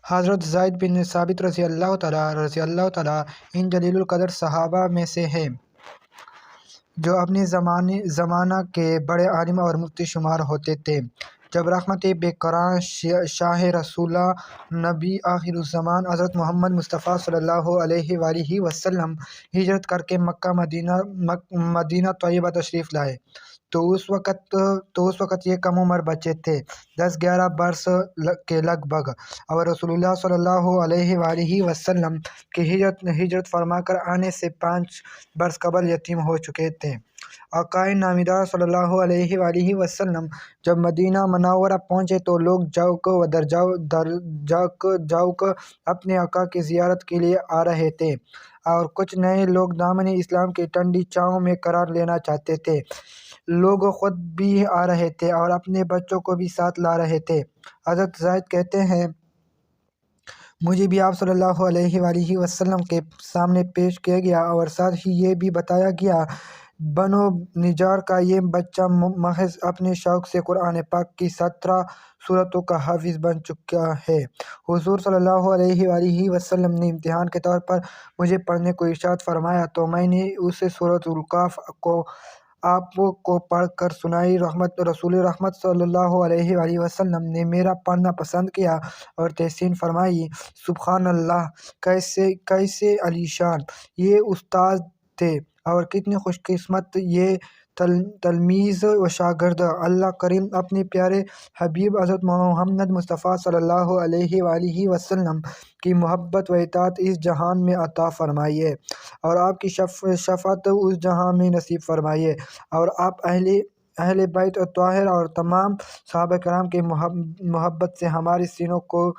حضرت زید بن ثابت رضی اللہ تعالیٰ ان جلیل القدر صحابہ میں سے ہیں جو اپنے زمانہ کے بڑے عالم اور مفتی شمار ہوتے تھے۔ جب رحمت بے قرار شاہ رسولہ نبی آخر الزمان حضرت محمد مصطفیٰ صلی اللہ علیہ وآلہ وسلم ہجرت کر کے مکہ مدینہ طیبہ تشریف لائے تو اس وقت یہ کم عمر بچے تھے، 10-11 برس کے لگ بھگ، اور رسول اللہ صلی اللہ علیہ وآلہ وسلم کی ہجرت فرما کر آنے سے 5 برس قبل یتیم ہو چکے تھے۔ آقا نامدار صلی اللہ علیہ وآلہ وسلم جب مدینہ منورہ پہنچے تو لوگ جاؤک اپنے آقا کی زیارت کے لیے آ رہے تھے، اور کچھ نئے لوگ دامن اسلام کی ٹھنڈی چھاؤں میں قرار لینا چاہتے تھے۔ لوگ خود بھی آ رہے تھے اور اپنے بچوں کو بھی ساتھ لا رہے تھے۔ حضرت زید کہتے ہیں، مجھے بھی آپ صلی اللہ علیہ وآلہ وسلم کے سامنے پیش کیا گیا اور ساتھ ہی یہ بھی بتایا گیا، بنو نجار کا یہ بچہ محض اپنے شوق سے قرآن پاک کی 17 سورتوں کا حافظ بن چکا ہے۔ حضور صلی اللہ علیہ وآلہ وسلم نے امتحان کے طور پر مجھے پڑھنے کو ارشاد فرمایا تو میں نے اسے سورۃ الکہف کو آپ کو پڑھ کر سنائی۔ رسول رحمت صلی اللہ علیہ وآلہ وسلم نے میرا پڑھنا پسند کیا اور تحسین فرمائی۔ سبحان اللہ، کیسے عالی شان یہ استاد تھے اور کتنی خوش قسمت یہ تلمیذ و شاگرد۔ اللہ کریم اپنے پیارے حبیب حضرت محمد مصطفیٰ صلی اللہ علیہ وآلہ وسلم کی محبت و اطاعت اس جہان میں عطا فرمائے اور آپ کی شفاعت اس جہان میں نصیب فرمائے، اور آپ اہل بیت الطاہر اور تمام صحابہ کرام کی محبت سے ہمارے سینوں کو